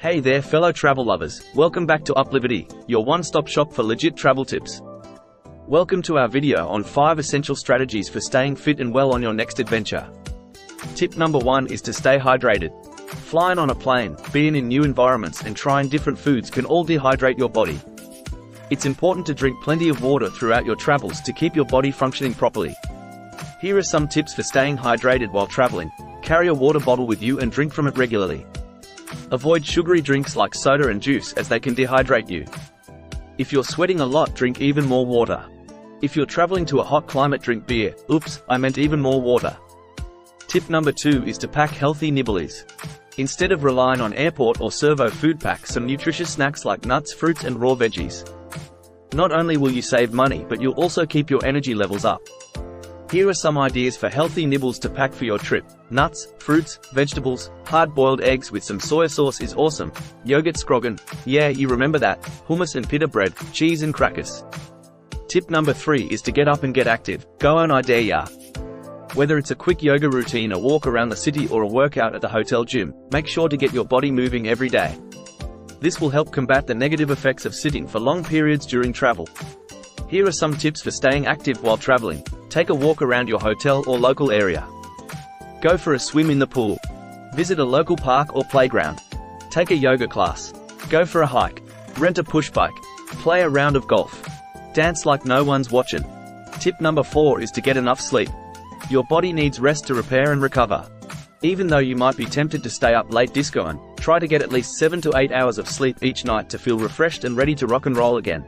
Hey there fellow travel lovers, welcome back to UpLiberty, your one-stop shop for legit travel tips. Welcome to our video on 5 essential strategies for staying fit and well on your next adventure. Tip number 1 is to stay hydrated. Flying on a plane, being in new environments and trying different foods can all dehydrate your body. It's important to drink plenty of water throughout your travels to keep your body functioning properly. Here are some tips for staying hydrated while traveling. Carry a water bottle with you and drink from it regularly. Avoid sugary drinks like soda and juice as they can dehydrate you. If you're sweating a lot, drink even more water. If you're traveling to a hot climate, drink beer. Oops, I meant even more water. Tip number 2 is to pack healthy nibblies. Instead of relying on airport or servo food, pack some nutritious snacks like nuts, fruits and raw veggies. Not only will you save money, but you'll also keep your energy levels up. Here are some ideas for healthy nibbles to pack for your trip. Nuts, fruits, vegetables, hard-boiled eggs with some soy sauce is awesome. Yogurt scroggin, yeah, you remember that. Hummus and pita bread, cheese and crackers. Tip number 3 is to get up and get active. Go on, I dare ya. Whether it's a quick yoga routine, a walk around the city or a workout at the hotel gym, make sure to get your body moving every day. This will help combat the negative effects of sitting for long periods during travel. Here are some tips for staying active while traveling. Take a walk around your hotel or local area. Go for a swim in the pool. Visit a local park or playground. Take a yoga class. Go for a hike. Rent a push bike. Play a round of golf. Dance like no one's watching. Tip number 4 is to get enough sleep. Your body needs rest to repair and recover. Even though you might be tempted to stay up late discoing, try to get at least 7 to 8 hours of sleep each night to feel refreshed and ready to rock and roll again.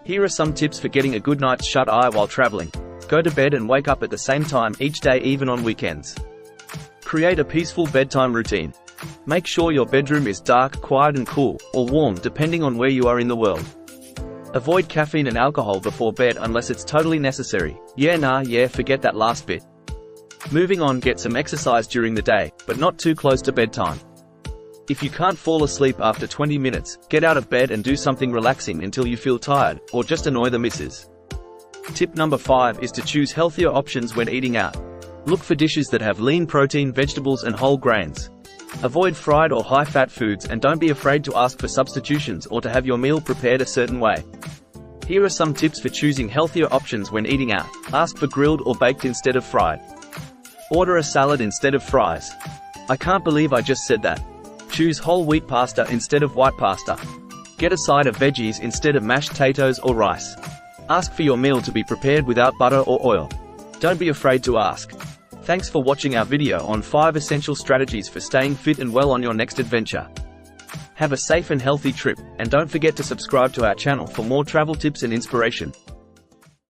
Here are some tips for getting a good night's shut-eye while traveling. Go to bed and wake up at the same time each day, even on weekends. Create a peaceful bedtime routine. Make sure your bedroom is dark, quiet and cool, or warm depending on where you are in the world. Avoid caffeine and alcohol before bed unless it's totally necessary. Forget that last bit. Moving on, get some exercise during the day, but not too close to bedtime. If you can't fall asleep after 20 minutes, get out of bed and do something relaxing until you feel tired, or just annoy the missus. Tip number 5 is to choose healthier options when eating out. Look for dishes that have lean protein, vegetables and whole grains. Avoid fried or high-fat foods and don't be afraid to ask for substitutions or to have your meal prepared a certain way. Here are some tips for choosing healthier options when eating out. Ask for grilled or baked instead of fried. Order a salad instead of fries. I can't believe I just said that. Choose whole wheat pasta instead of white pasta. Get a side of veggies instead of mashed potatoes or rice. Ask for your meal to be prepared without butter or oil. Don't be afraid to ask. Thanks for watching our video on 5 essential strategies for staying fit and well on your next adventure. Have a safe and healthy trip, and don't forget to subscribe to our channel for more travel tips and inspiration.